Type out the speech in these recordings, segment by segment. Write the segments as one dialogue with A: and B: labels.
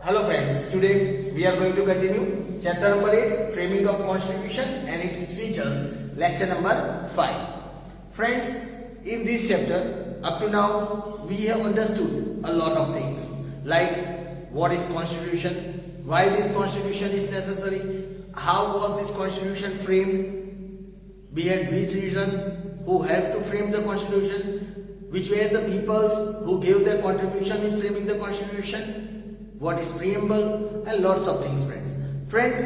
A: Hello friends, today we are going to continue chapter number 8, Framing of Constitution and its Features, lecture number 5. Friends, in this chapter, up to now, we have understood a lot of things like what is constitution, why this constitution is necessary, how was this constitution framed, behind which reason, who helped to frame the constitution, which were the peoples who gave their contribution in framing the constitution, what is preamble, and lots of things, friends. Friends,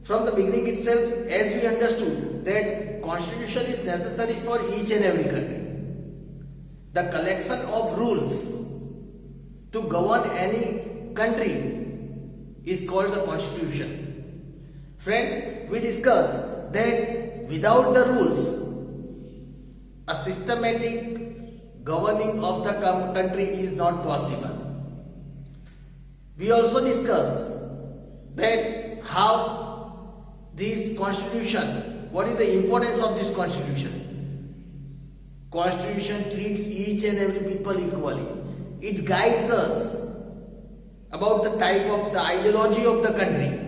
A: from the beginning itself, as we understood that constitution is necessary for each and every country. The collection of rules to govern any country is called the constitution. Friends, we discussed that without the rules, a systematic governing of the country is not possible. We also discussed that how this constitution, what is the importance of this constitution? Constitution treats each and every people equally. It guides us about the type of the ideology of the country.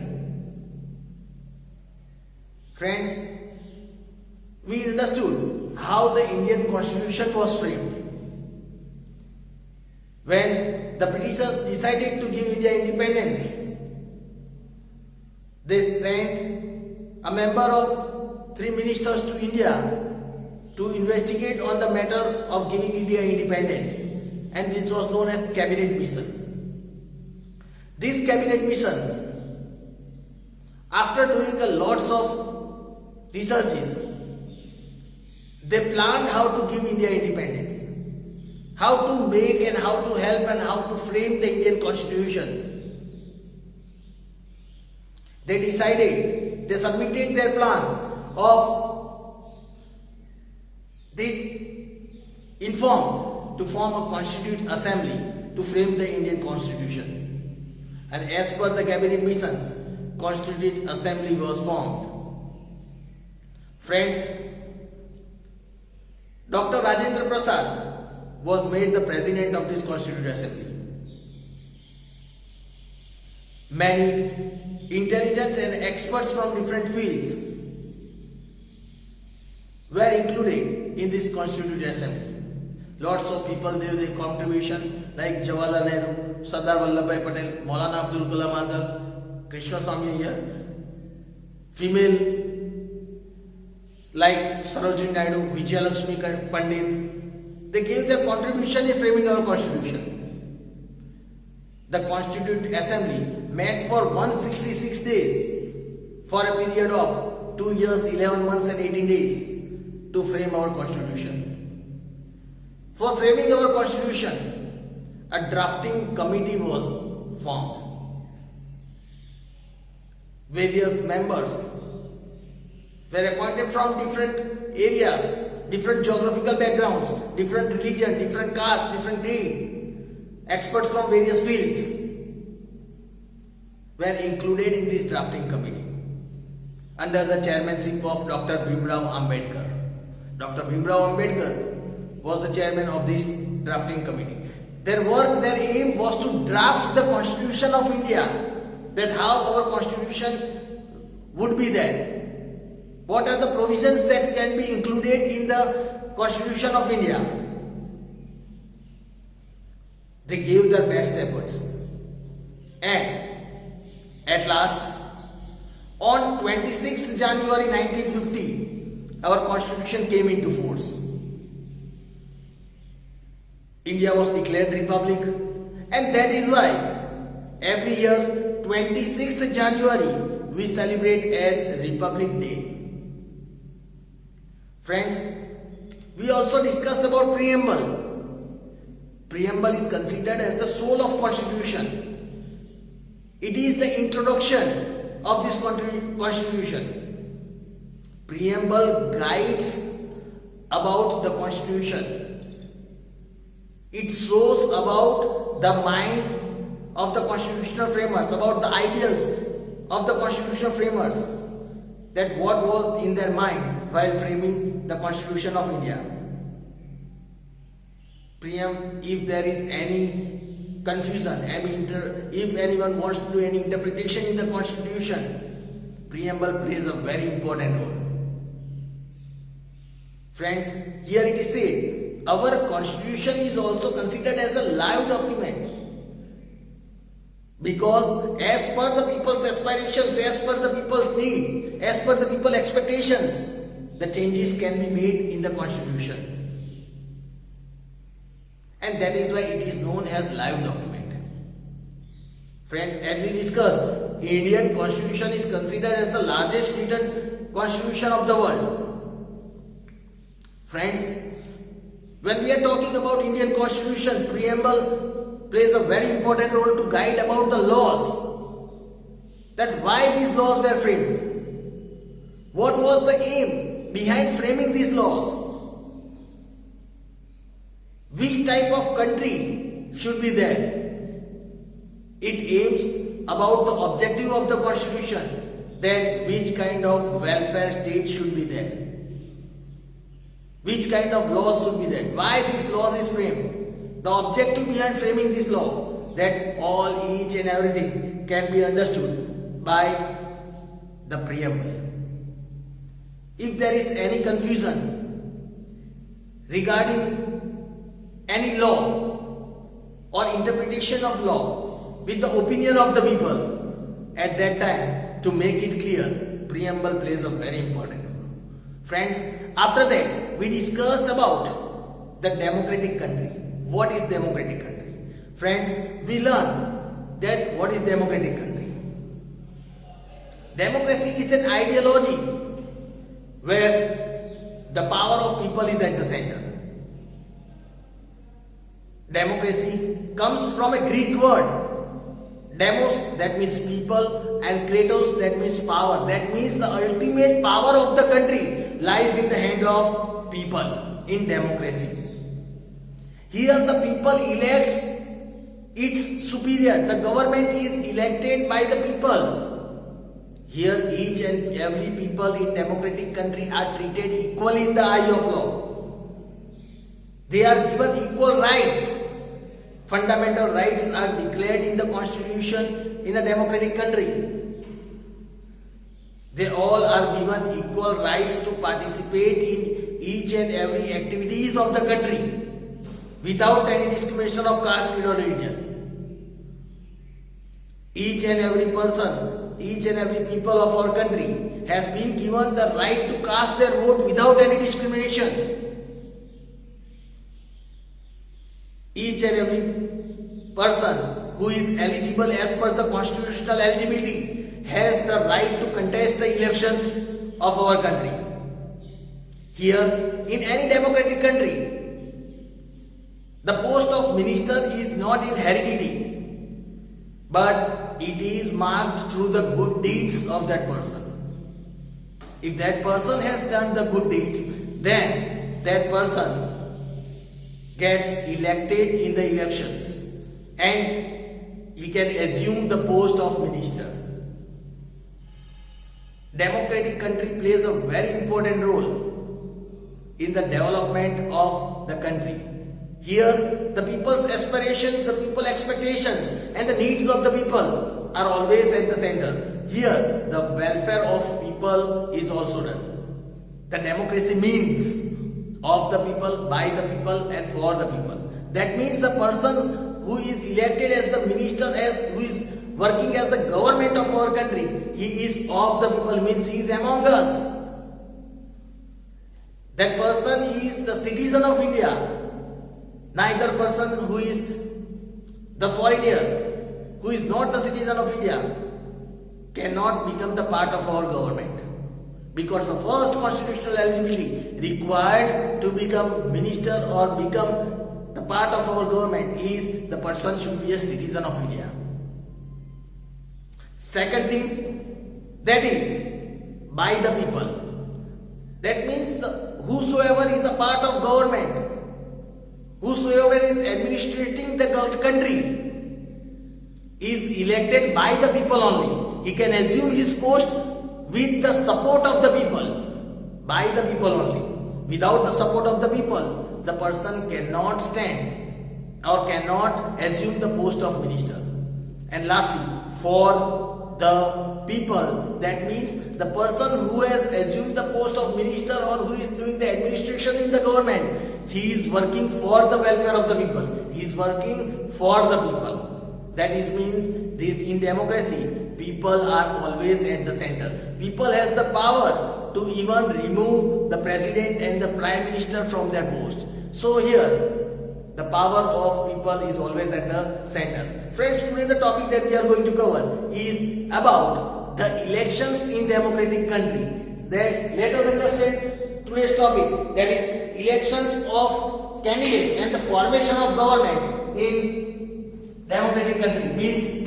A: Friends, we understood how the Indian constitution was framed. When the Britishers decided to give India independence, they sent a member of 3 ministers to India to investigate on the matter of giving India independence, and this was known as Cabinet Mission. This Cabinet Mission, after doing a lots of researches, they planned how to give India independence, how to make and how to help and how to frame the Indian constitution. They decided, they submitted their plan of to form a constituent assembly to frame the Indian constitution. And as per the cabinet mission, constituent assembly was formed. Friends, Dr. Rajendra Prasad was made the president of this constituent assembly. Many intelligence and experts from different fields were included in this constituent assembly. Lots of people gave their contribution like Jawaharlal Nehru, Sardar Vallabhbhai Patel, Maulana Abdul Kalam Azad, Krishna Swamy Iyer, female like Sarojini Naidu, Vijayalakshmi Pandit. They gave their contribution in framing our constitution. The Constituent Assembly met for 166 days for a period of 2 years, 11 months and 18 days to frame our constitution. For framing our constitution, a drafting committee was formed. Various members were appointed from different areas, different geographical backgrounds, different religion, different caste, different creed, experts from various fields were included in this drafting committee under the chairmanship of Dr. Bhimrao Ambedkar. Dr. Bhimrao Ambedkar was the chairman of this drafting committee. Their aim was to draft the Constitution of India, that how our Constitution would be there. What are the provisions that can be included in the Constitution of India? They gave their best efforts. And at last, on 26th January 1950, our Constitution came into force. India was declared Republic, and that is why every year, 26th January, we celebrate as Republic Day. Friends, we also discussed about preamble. Preamble is considered as the soul of constitution. It is the introduction of this constitution. Preamble guides about the constitution. It shows about the mind of the constitutional framers, about the ideals of the constitutional framers, that what was in their mind while framing the Constitution of India. If there is any confusion and if anyone wants to do any interpretation in the constitution, preamble plays a very important role. Friends, here it is said, our constitution is also considered as a live document. Because as per the people's aspirations, as per the people's need, as per the people's expectations, the changes can be made in the constitution. And that is why it is known as live document. Friends, as we discussed, Indian constitution is considered as the largest written constitution of the world. Friends, when we are talking about Indian constitution, preamble plays a very important role to guide about the laws. That why these laws were framed. What was the aim behind framing these laws? Which type of country should be there? It aims about the objective of the constitution, that which kind of welfare state should be there. Which kind of laws should be there? Why this law is framed? The objective behind framing this law, that all, each and everything can be understood by the preamble. If there is any confusion regarding any law or interpretation of law with the opinion of the people, at that time, to make it clear, preamble plays a very important role. Friends, after that, we discussed about the democratic country. What is democratic country? Friends, we learn that what is democratic country. Democracy is an ideology where the power of people is at the center. Democracy comes from a Greek word, demos, that means people, and kratos, that means power. That means the ultimate power of the country lies in the hand of people in democracy. Here the people elects its superior. The government is elected by the people. Here each and every people in democratic country are treated equally in the eye of law. They are given equal rights. Fundamental rights are declared in the constitution in a democratic country. They all are given equal rights to participate in each and every activities of the country without any discrimination of caste, creed or religion. Each and every person, each and every people of our country has been given the right to cast their vote without any discrimination. Each and every person who is eligible as per the constitutional eligibility has the right to contest the elections of our country. Here, in any democratic country, the post of minister is not in heredity, but it is marked through the good deeds of that person. If that person has done the good deeds, then that person gets elected in the elections and he can assume the post of minister. Democratic country plays a very important role in the development of the country. Here the people's aspirations, the people's expectations and the needs of the people are always at the center. Here the welfare of people is also done. The democracy means of the people, by the people and for the people. That means the person who is elected as the minister, who is working as the government of our country, he is of the people, means he is among us. That person is the citizen of India. Neither person who is the foreigner, who is not the citizen of India, cannot become the part of our government. Because the first constitutional eligibility required to become minister or become the part of our government is the person should be a citizen of India. Second thing, that is by the people. That means whosoever is a part of government, whosoever is administrating the country is elected by the people only. He can assume his post with the support of the people, by the people only. Without the support of the people, the person cannot stand or cannot assume the post of minister. And lastly, for the people, that means the person who has assumed the post of minister or who is doing the administration in the government, he is working for the welfare of the people. He is working for the people. That is means this in democracy, people are always at the center. People has the power to even remove the president and the prime minister from their post. So here, the power of people is always at the center. Friends, today the topic that we are going to cover is about the elections in democratic country. Then let us understand today's topic, that is elections of candidate and the formation of government in democratic country. Means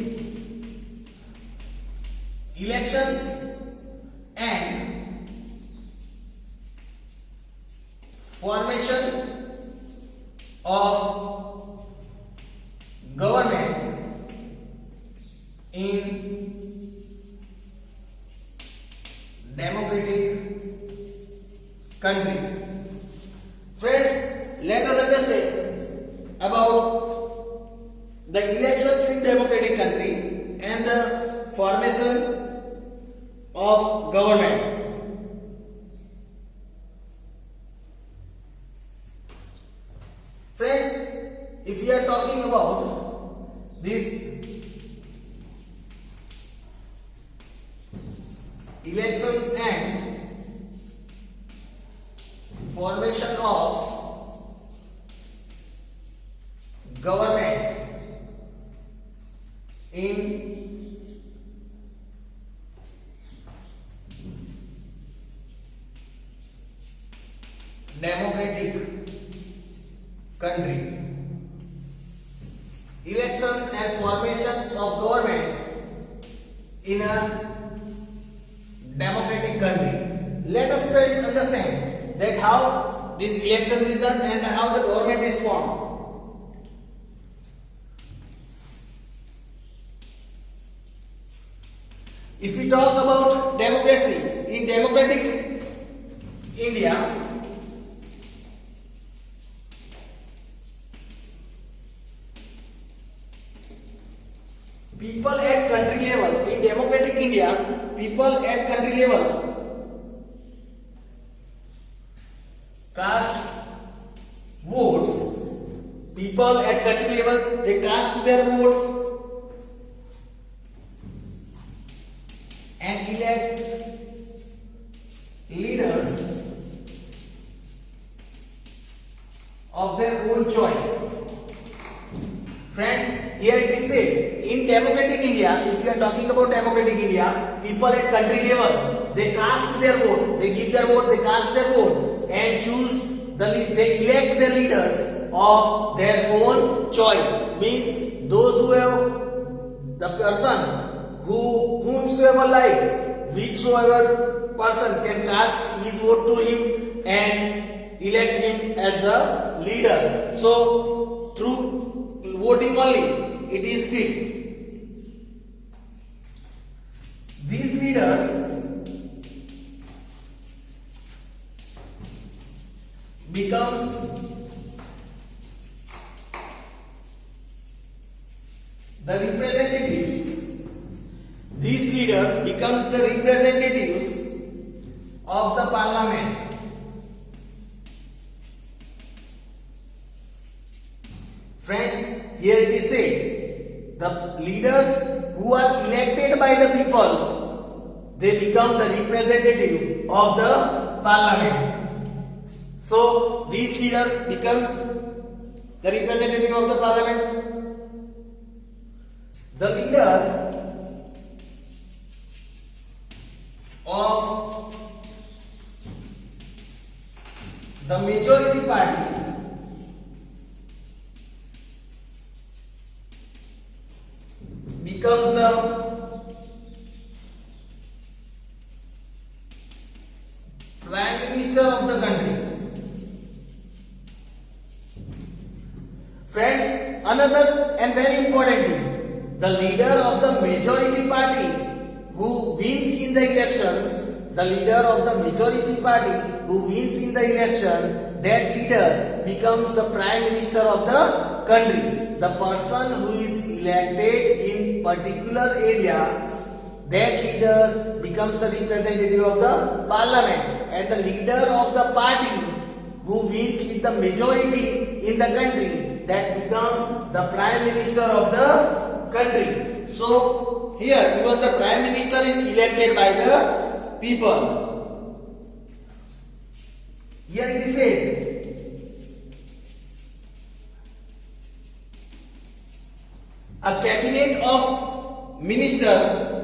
A: elections and formation of government in democratic country. Friends, let us understand about the elections in democratic country and the formation of government. Friends, if we are talking about this elections and formation of government in democratic country. Elections and formations of government in a democratic country. Let us friends understand that how this election is done and how the government is formed. If we talk about democracy in democratic India, people at country level, in democratic India, people at country level cast votes. People at country level, they cast their votes and elect leaders of their own choice. Friends, here it is said, in democratic India, if you are talking about democratic India, people at country level, they cast their vote, they give their vote, they cast their vote and choose they elect the leaders of their own choice. Means those who have the person whomsoever likes, whichsoever person can cast his vote to him and elect him as the leader. So through voting only, it is fixed. These leaders becomes the representatives. These leaders becomes the representatives of the parliament. Friends, here it is said, the leaders who are elected by the people, they become the representative of the parliament. So, this leader becomes the representative of the parliament. The leader of the majority party becomes the prime minister of the country. Friends, another and very important thing, the leader of the majority party who wins in the elections, the leader of the majority party who wins in the election, that leader becomes the prime minister of the country. The person who is elected in particular area, that leader becomes the representative of the parliament, and the leader of the party who wins with the majority in the country, that becomes the prime minister of the country. So here even the prime minister is elected by the people. Here it is said, a cabinet of ministers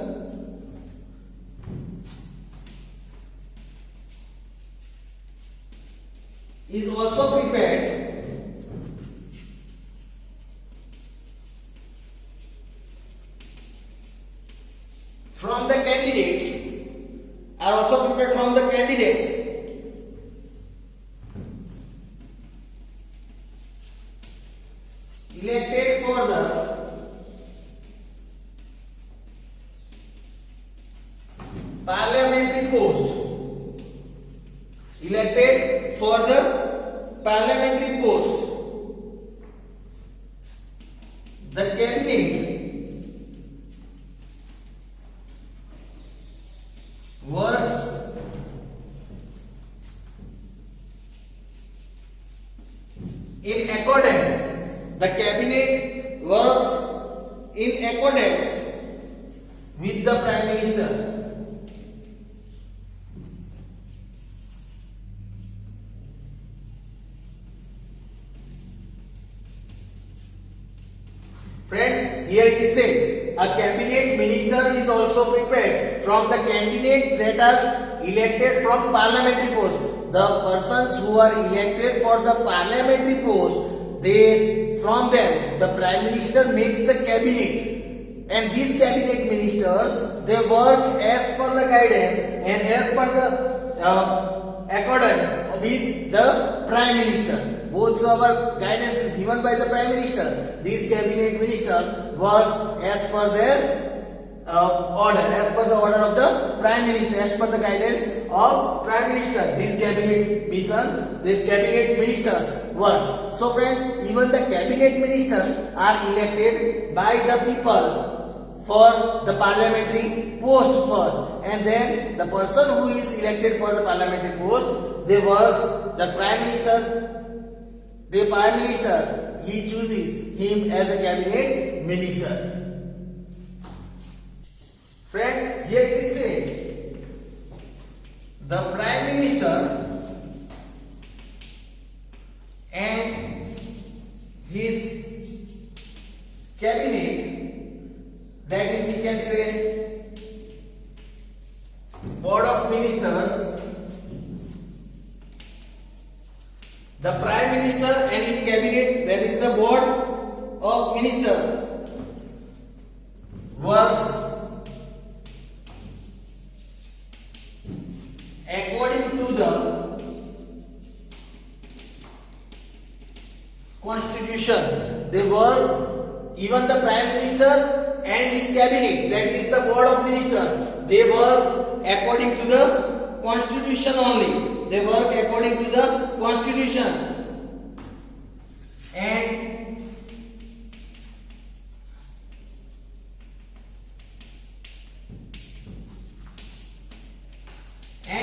A: is also prepared from the candidates, are also prepared from the candidates elected for the parliamentary post, elected for the parliamentary post. The cabinet works in accordance. The cabinet works in accordance with the prime minister. Friends, here it is said, a cabinet minister is also prepared from the candidates that are elected from parliamentary post. The persons who are elected for the parliamentary post, from them the prime minister makes the cabinet, and these cabinet ministers, they work as per the guidance and as per the accordance with the prime minister. Whatsoever guidance is given by the prime minister, these cabinet minister works as per their order, as per the order of the prime minister, as per the guidance of prime minister. These cabinet mission, these cabinet ministers work. So friends, even the cabinet ministers are elected by the people for the parliamentary post first, and then the person who is elected for the parliamentary post, they works, the prime minister, he chooses him as a cabinet minister. Friends, here it is said, the prime minister and his cabinet, that is, we can say board of ministers, the prime minister and his cabinet, that is the board of ministers, works according to the constitution. They work, even the prime minister and his cabinet, that is the board of ministers, they work according to the constitution only. They work according to the constitution, and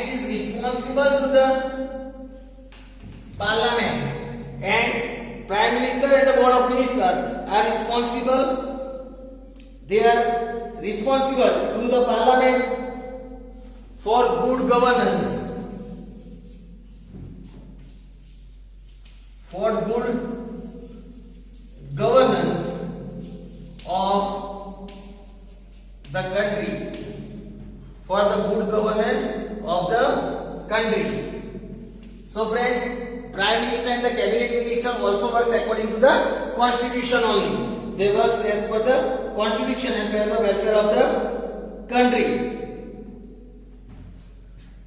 A: is responsible to the parliament, and prime minister and the board of ministers are responsible. They are responsible to the parliament for good governance. For good governance of the country, for the good governance of the country. So friends, prime minister and the cabinet minister also works according to the constitution only. They work as per the constitution and for the welfare of the country.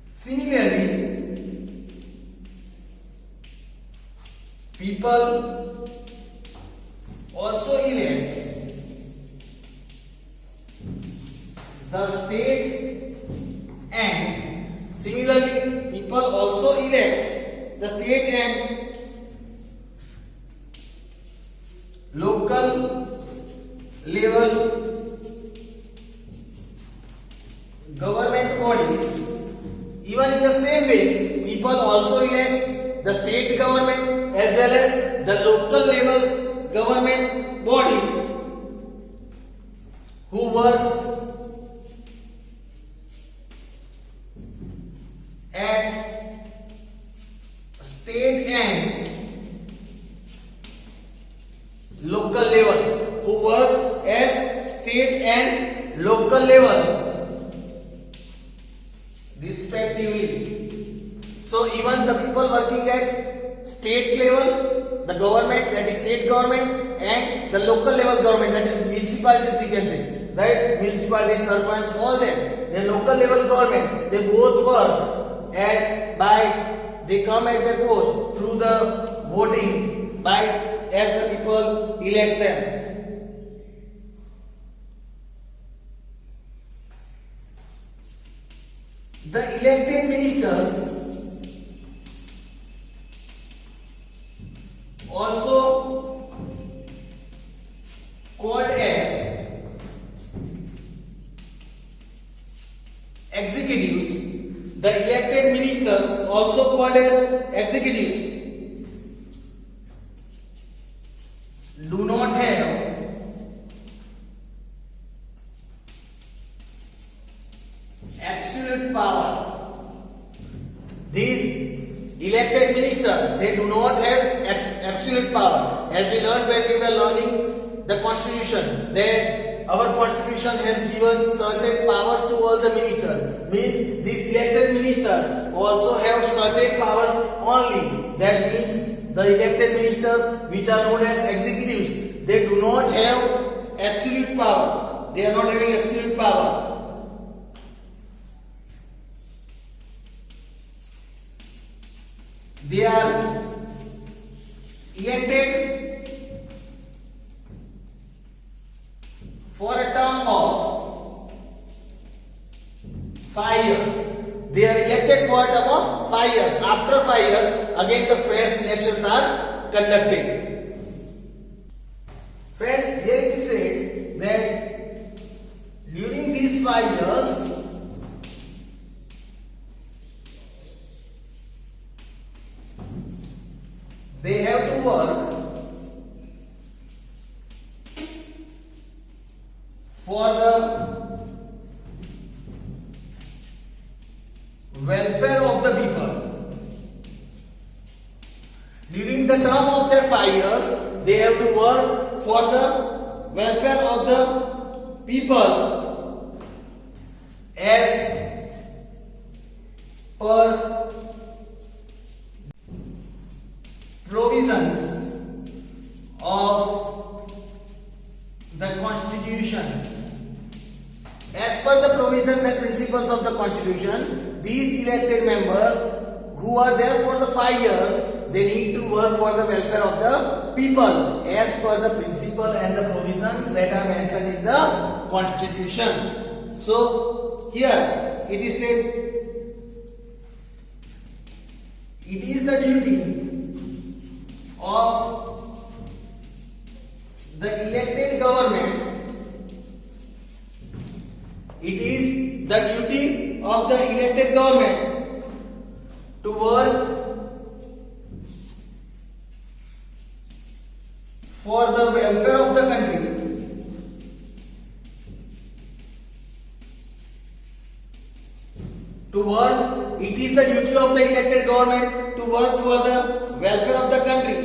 A: Similarly, people also elects the state, and similarly people also elects the state and local level government bodies, even in the same way, people also elect the state government as well as the local level government bodies who works at state and local level, who works as state and local level respectively. So even the people working at state level, the government, that is state government, and the local level government, that is municipalities, we can say, right? Municipality, sarpanch, all them, their local level government, they both work at they come at their post through the voting by as the people elect them. The elected ministers also called as executives. The elected ministers also called as executives do not have absolute power. These elected ministers, they do not have absolute power. As we learned when we were learning the constitution, that our constitution has given certain powers to all the ministers. Means these elected ministers also have certain powers only. That means the elected ministers, which are known as executives, they do not have absolute power. They are not having absolute power. They are elected for a term of 5 years. They are elected for a term of 5 years. After 5 years, again the fresh elections are conducted. Friends, here it is said that during these 5 years, they have to work for the welfare of the people. During the term of their 5 years, they have to work for the welfare of the people as per provisions of the Constitution. As per the provisions and principles of the Constitution, these elected members who are there for the 5 years, they need to work for the welfare of the people as per the principle and the provisions that are mentioned in the Constitution. So here it is said, it is the duty of the elected government, it is the duty of the elected government to work for the welfare of the country, it is the duty of the elected government to work for the welfare of the country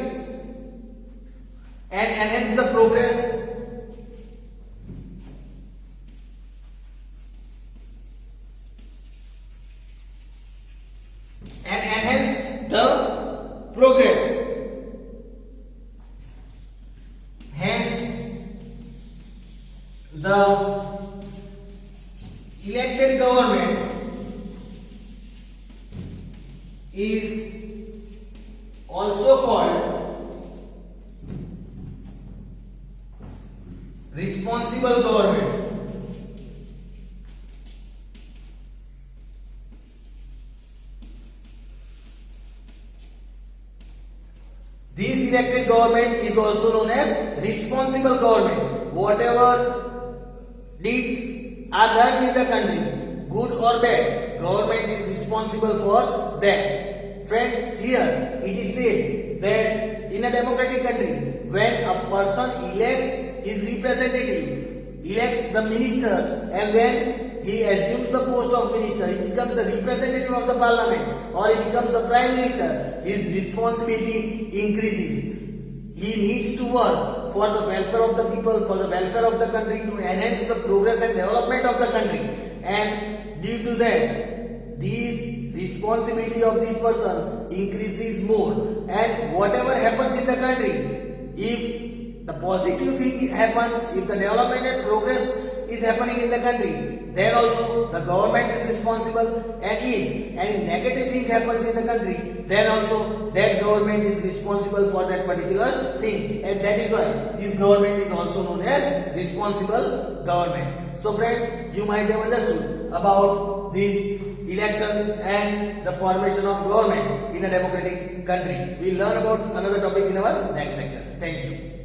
A: and enhance the progress Hence, the elected government is also called responsible government. This elected government is also known as responsible government. Whatever deeds are done in the country, good or bad, government is responsible for that. Friends, here it is said that in a democratic country, when a person elects his representative, elects the ministers, and when he assumes the post of minister, he becomes the representative of the parliament or he becomes the prime minister, his responsibility increases. He needs to work for the welfare of the people, for the welfare of the country, to enhance the progress and development of the country. And due to that, this responsibility of this person increases more. And whatever happens in the country, if the positive thing happens, if the development and progress is happening in the country, then also the government is responsible. And if any negative thing happens in the country, then also that government is responsible for that particular thing. And that is why this government is also known as responsible government. So friends, you might have understood about these elections and the formation of government in a democratic country. We'll learn about another topic in our next lecture. Thank you.